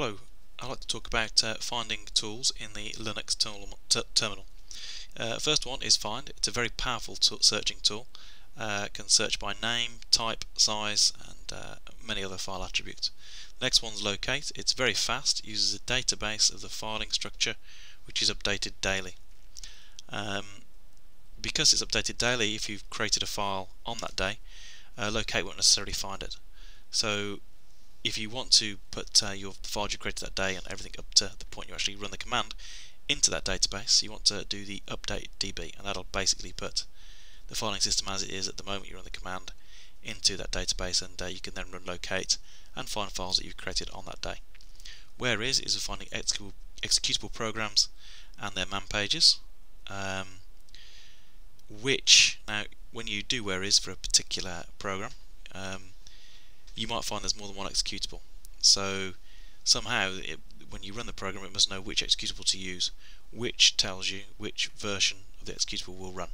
Hello, I'd like to talk about finding tools in the Linux terminal. First one is Find. It's a very powerful searching tool. Can search by name, type, size, and many other file attributes. Next one's Locate. It's very fast, uses a database of the filing structure which is updated daily. Because it's updated daily, if you've created a file on that day, Locate won't necessarily find it. So if you want to put your files you created that day and everything up to the point you actually run the command into that database, you want to do the updatedb, and that'll basically put the filing system as it is at the moment you run the command into that database, and you can then run locate and find files that you've created on that day. Whereis is for finding executable programs and their man pages, which, now when you do whereis for a particular program, you might find there's more than one executable. So somehow when you run the program it must know which executable to use, which tells you which version of the executable will run.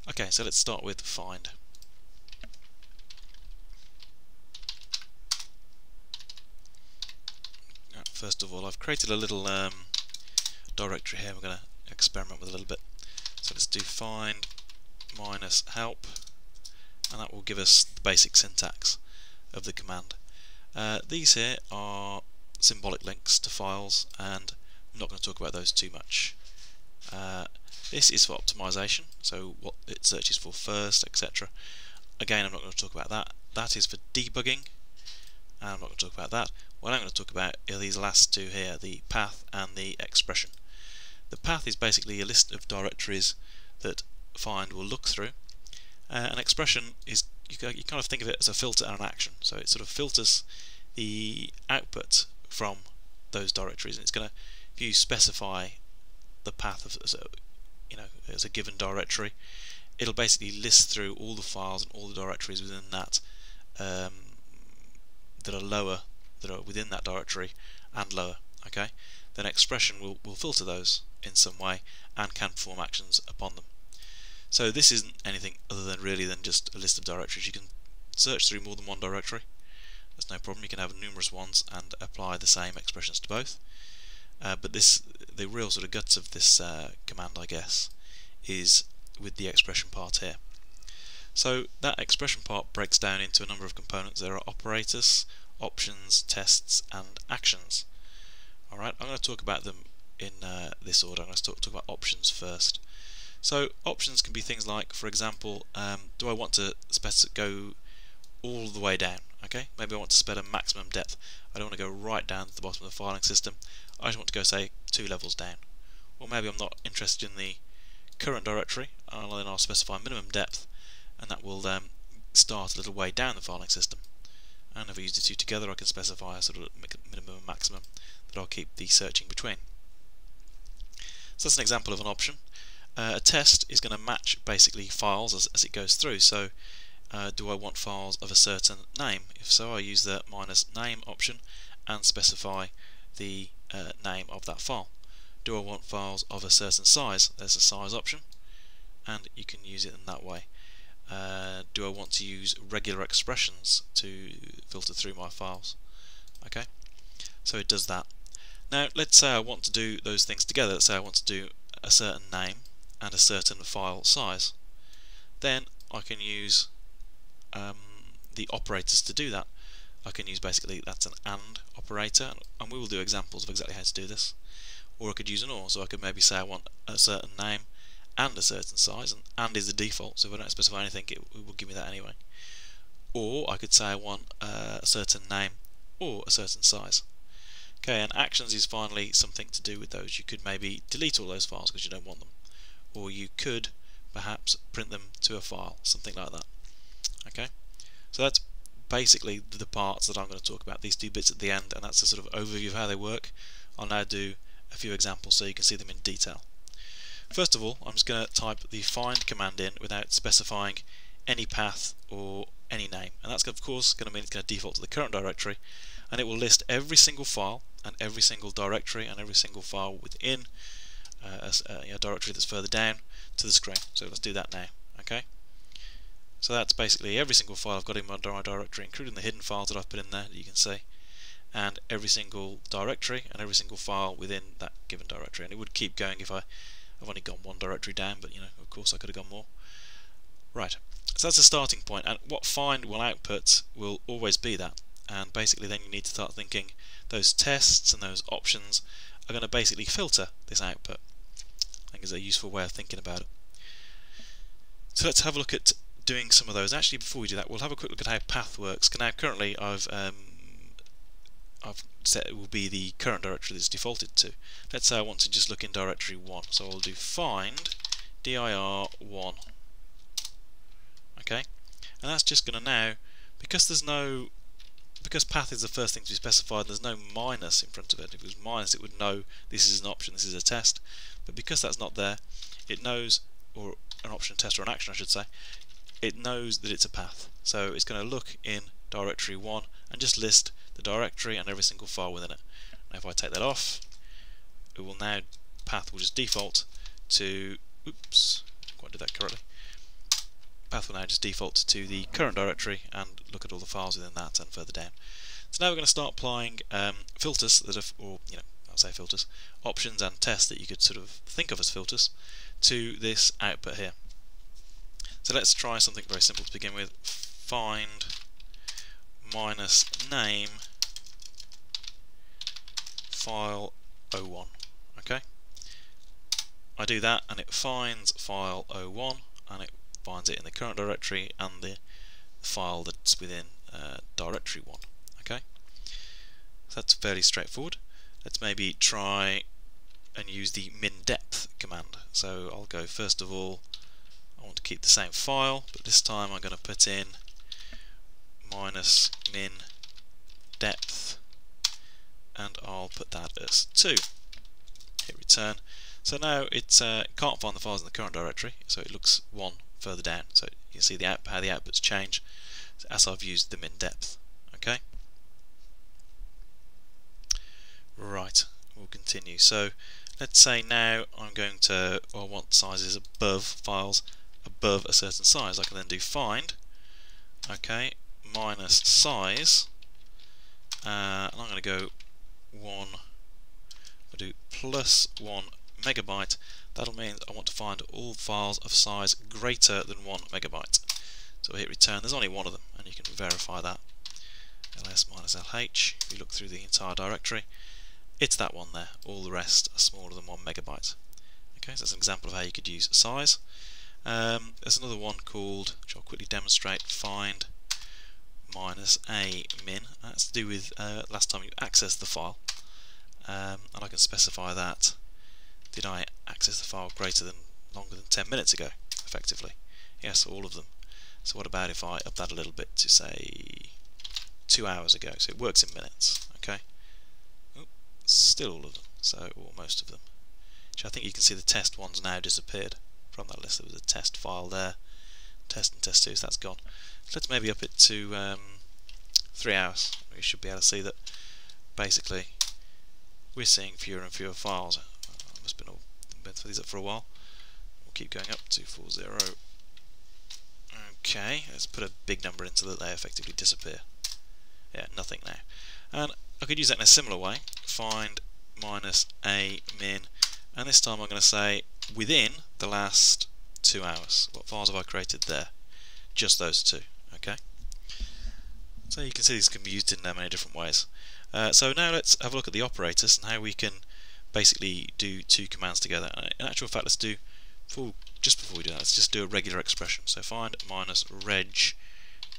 Okay, so let's start with find. First of all, I've created a little directory here. We're going to experiment with a little bit. So let's do find minus help, and that will give us the basic syntax of the command. These here are symbolic links to files, and I'm not going to talk about those too much. This is for optimization, so what it searches for first, etc. Again, I'm not going to talk about that. That is for debugging, and I'm not going to talk about that. What I'm going to talk about are these last two here, the path and the expression. The path is basically a list of directories that find will look through. An expression is, you kind of think of it as a filter and an action. So it sort of filters the output from those directories, and it's going to, if you specify the path as a given directory, it'll basically list through all the files and all the directories within that that are within that directory and lower. Okay, then expression will filter those in some way and can perform actions upon them. So this isn't anything other than really than just a list of directories. You can search through more than one directory. That's no problem. You can have numerous ones and apply the same expressions to both. But the real sort of guts of this command, I guess, is with the expression part here. So that expression part breaks down into a number of components. There are operators, options, tests, and actions. Alright, I'm going to talk about them in this order. I'm going to talk about options first. So options can be things like, for example, do I want to go all the way down? Okay, maybe I want to spend a maximum depth. I don't want to go right down to the bottom of the filing system. I just want to go, say, 2 levels down. Or maybe I'm not interested in the current directory, and then I'll specify minimum depth, and that will start a little way down the filing system. And if I use the two together, I can specify a sort of minimum and maximum that I'll keep the searching between. So that's an example of an option. A test is going to match basically files as it goes through. So do I want files of a certain name? If so, I use the minus name option and specify the name of that file. Do I want files of a certain size? There's a size option, and you can use it in that way. Do I want to use regular expressions to filter through my files? Okay, so it does that. Now let's say I want to do those things together. Let's say I want to do a certain name and a certain file size. Then I can use the operators to do that. I can use basically, that's an AND operator, and we will do examples of exactly how to do this. Or I could use an OR, so I could maybe say I want a certain name and a certain size, and is the default, so if I don't specify anything it will give me that anyway. Or I could say I want a certain name or a certain size. Okay, and actions is finally something to do with those. You could maybe delete all those files because you don't want them, or you could perhaps print them to a file, something like that. Okay, so that's basically the parts that I'm going to talk about, these two bits at the end, and that's a sort of overview of how they work. I'll now do a few examples so you can see them in detail. First of all, I'm just going to type the find command in without specifying any path or any name, and that's of course going to mean it's going to default to the current directory, and it will list every single file and every single directory and every single file within a directory that's further down to the screen. So let's do that now. Okay, so that's basically every single file I've got in my directory, including the hidden files that I've put in there that you can see, and every single directory and every single file within that given directory, and it would keep going if I've only gone one directory down, but you know, of course I could have gone more. Right, so that's a starting point, and what find will output will always be that, and basically then you need to start thinking those tests and those options are going to basically filter this output. I think is a useful way of thinking about it. So let's have a look at doing some of those. Actually, before we do that, we'll have a quick look at how path works. Now, currently, I've set it will be the current directory that's defaulted to. Let's say I want to just look in directory 1, so I'll do find dir1. Okay, and that's just going to now, because path is the first thing to be specified, there's no minus in front of it. If it was minus, it would know this is an option, this is a test. But because that's not there, it knows, or an option, a test, or an action I should say, it knows that it's a path. So it's going to look in directory 1 and just list the directory and every single file within it. Now if I take that off, it will now, path will just default to, oops, quite did that correctly. Path will now just default to the current directory and look at all the files within that and further down. So now we're going to start applying filters that are, or you know, I'll say filters, options and tests that you could sort of think of as filters to this output here. So let's try something very simple to begin with. Find minus name file 01. Okay, I do that and it finds file 01 and it finds it in the current directory and the file that's within directory 1. Okay, so that's fairly straightforward. Let's maybe try and use the min depth command. So I'll go, first of all, I want to keep the same file, but this time I'm going to put in minus min depth, and I'll put that as 2. Hit return. So now it can't find the files in the current directory, so it looks one further down. So you see how the outputs change as I've used the min depth. Okay. Right, we'll continue. So let's say now I'm going to, I want sizes above, files above a certain size. I can then do find, okay, minus size, and I'm going to go I'll do plus 1 megabyte. That'll mean I want to find all files of size greater than 1 megabyte. So I hit return. There's only one of them, and you can verify that. ls minus lh. If you look through the entire directory, it's that one there. All the rest are smaller than 1 megabyte. Okay, so that's an example of how you could use size. There's another one called, which I'll quickly demonstrate, find minus a min. That's to do with last time you accessed the file, and I can specify that. Did I access the file longer than 10 minutes ago, effectively? Yes, all of them. So what about if I up that a little bit to say 2 hours ago? So it works in minutes. Okay. Oh, still all of them. So, or most of them. Which I think you can see the test one's now disappeared from that list. There was a test file there, test and test 2, so that's gone. So let's maybe up it to 3 hours. We should be able to see that basically we're seeing fewer and fewer files. I've been through these up for a while. We'll keep going up, 240. Okay, let's put a big number in so that they effectively disappear. Yeah, nothing now. And I could use that in a similar way. Find minus a min, and this time I'm going to say within the last 2 hours. What files have I created there? Just those 2. Okay. So you can see these can be used in many different ways. So now let's have a look at the operators and how we can basically do 2 commands together. In actual fact, let's do, just before we do that, let's just do a regular expression. So find minus reg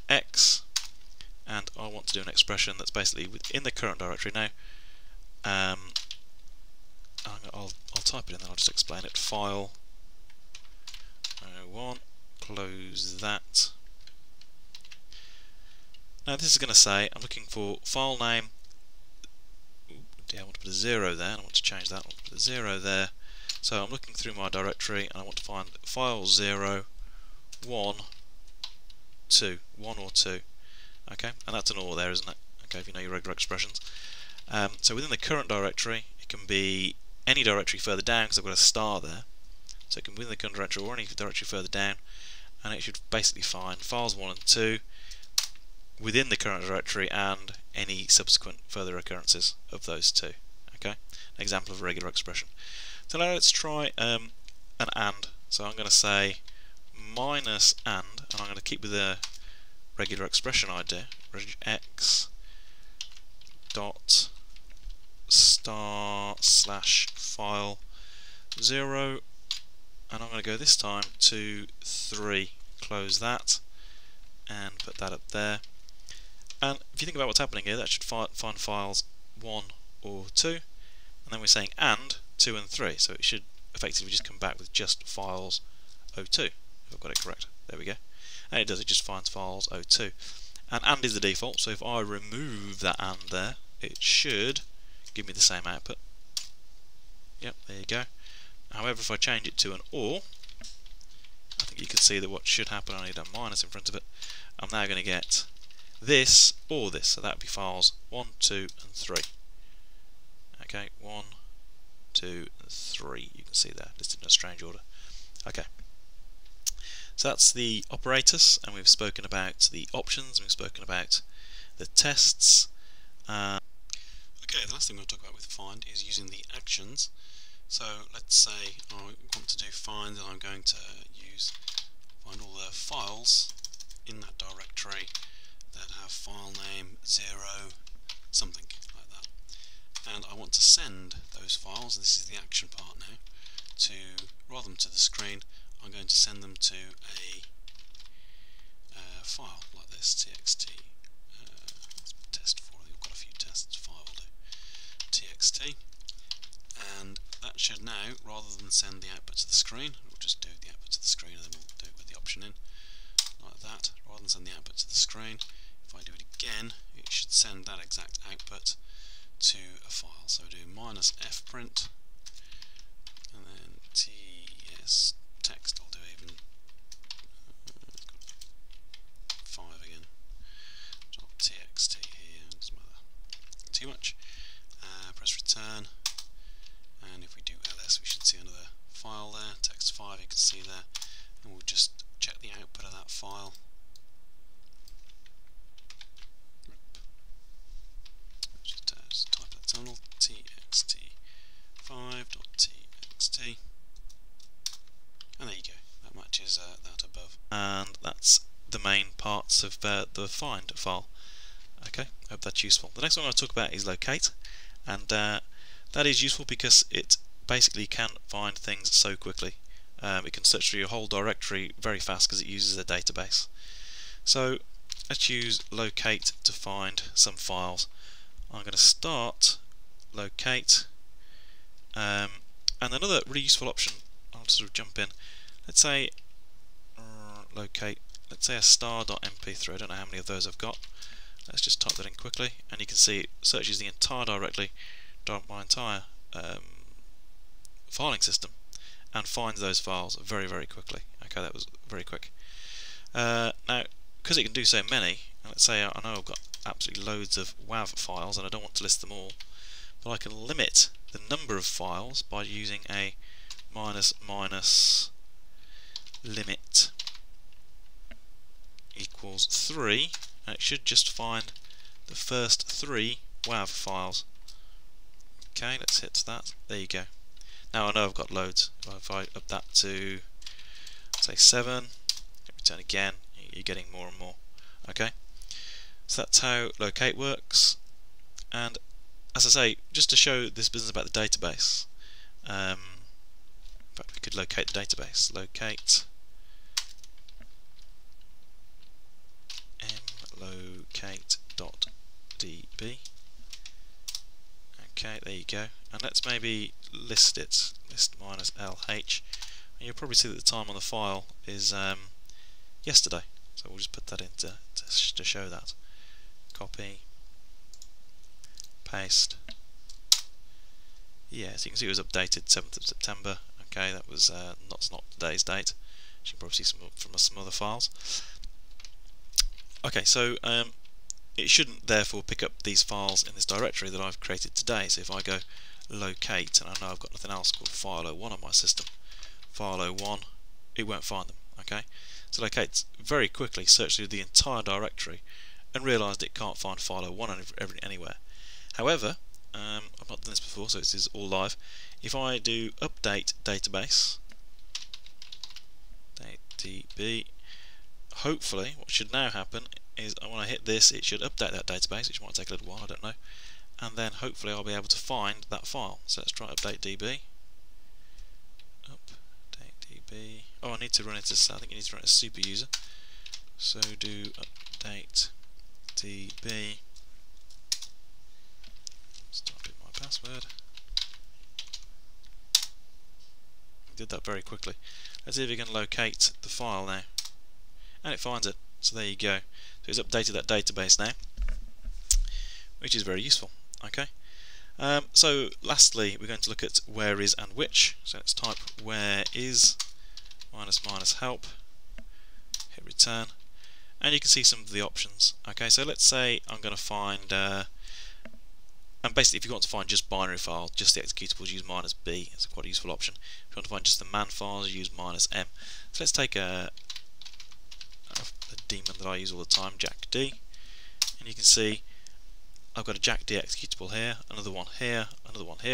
x, and I want to do an expression that's basically within the current directory. Now I'll type it in, then I'll just explain it. File 01, close that. Now this is going to say I'm looking for file name. I want to put a 0 there, and I want to change that. I want to put a 0 there. So I'm looking through my directory and I want to find file 0, 1, 2, 1 or 2. Okay, and that's an OR there, isn't it? Okay, if you know your regular expressions. So within the current directory, it can be any directory further down because I've got a star there. So it can be within the current directory or any directory further down, and it should basically find files 1 and 2. within the current directory and any subsequent further occurrences of those two. Okay, an example of a regular expression. So now let's try an AND. So I'm going to say minus and I'm going to keep with the regular expression idea. X dot star slash file 0, and I'm going to go this time to 3. Close that and put that up there. And if you think about what's happening here, that should find files 1 or 2, and then we're saying and 2 and 3, so it should effectively just come back with just files 02, if I've got it correct. There we go. And it does, it just finds files 02. And is the default, so if I remove that and there, it should give me the same output. Yep, there you go. However, if I change it to an OR, I think you can see that what should happen, I need a minus in front of it, I'm now going to get this or this, so that would be files 1, 2 and 3. Okay, 1, 2 and 3, you can see there, listed in a strange order. Okay, so that's the operators, and we've spoken about the options, and we've spoken about the tests. Okay, the last thing we'll talk about with find is using the actions. So let's say I want to do find, and I'm going to find all the files in that directory that have file name 0 something like that, and I want to send those files. This is the action part now. Rather than to the screen, I'm going to send them to a file like this, txt. Test 4. I've got a few tests. File will do. Txt, and that should now, rather than send the output to the screen, we'll just do the output to the screen, and then we'll do it with the option in, like that. Rather than send the output to the screen, if I do it again, it should send that exact output to a file. So do minus fprint, and then ts text will do even 5 again. Drop txt here, doesn't matter too much. Press return, and if we do ls, we should see another file there, text 5, you can see there, and we'll just check the output of that file. Just type that terminal, txt5.txt, and there you go, that matches that above. And that's the main parts of the find file. Okay, I hope that's useful. The next one I'll talk about is locate, and that is useful because it basically can find things so quickly. It can search through your whole directory very fast because it uses a database. So let's use locate to find some files. I'm going to start locate, and another really useful option, I'll sort of jump in. Let's say locate, let's say a star.mp3, I don't know how many of those I've got. Let's just type that in quickly, and you can see it searches the entire directory, my entire filing system, and finds those files very, very quickly. Okay, that was very quick. Now, because it can do so many, let's say I know I've got absolutely loads of WAV files, and I don't want to list them all, but I can limit the number of files by using a minus limit equals 3, and it should just find the first 3 WAV files. Okay, let's hit that. There you go. Now I know I've got loads. If I up that to say 7, return again, you're getting more and more. Okay, so that's how locate works. And as I say, just to show this business about the database, in fact we could locate the database. Locate mlocate.db. Okay, there you go. And let's maybe list it. List minus LH. And you'll probably see that the time on the file is yesterday. So we'll just put that in to show that. Copy. Paste. Yeah, so you can see it was updated 7th of September. Okay, that was not today's date. You can probably see some from some other files. Okay, so it shouldn't therefore pick up these files in this directory that I've created today. So if I go locate, and I know I've got nothing else called file 01 on my system, file 01, it won't find them. Okay, so locate very quickly, search through the entire directory, and realised it can't find file 01 anywhere. However, I've not done this before, so this is all live. If I do update database, db, hopefully what should now happen is when I hit this, it should update that database, which might take a little while, I don't know, and then hopefully I'll be able to find that file. So let's try updatedb. updatedb. Oh, I need to run it as, I think you need to run it as super user. So do updatedb. Start with my password. I did that very quickly. Let's see if we can locate the file now. And it finds it. So there you go. So it's updated that database now, which is very useful. Okay. So lastly, we're going to look at whereis and which. So let's type whereis -- help. Hit return, and you can see some of the options. Okay. So let's say I'm going to find. And basically, if you want to find just binary files, just the executables, use -b. It's quite a useful option. If you want to find just the man files, use -m. So let's take a daemon that I use all the time, jackd, and you can see I've got a jackd executable here, another one here,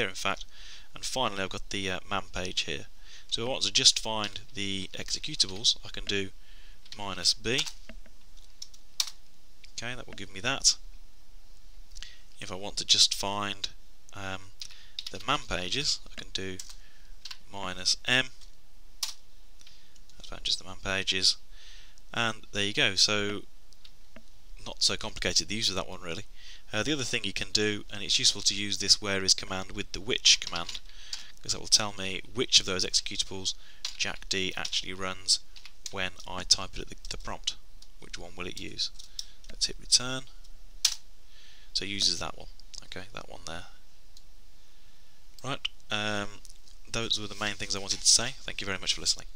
in fact, and finally I've got the man page here. So if I want to just find the executables, I can do -b. Okay, that will give me that. If I want to just find the man pages, I can do -m. I found just the man pages, and there you go. So not so complicated, the use of that one really. The other thing you can do, and it's useful to use this whereis command with the which command, because that will tell me which of those executables jackd actually runs when I type it at the prompt. Which one will it use? Let's hit return. So it uses that one. Okay, that one there. Right, those were the main things I wanted to say. Thank you very much for listening.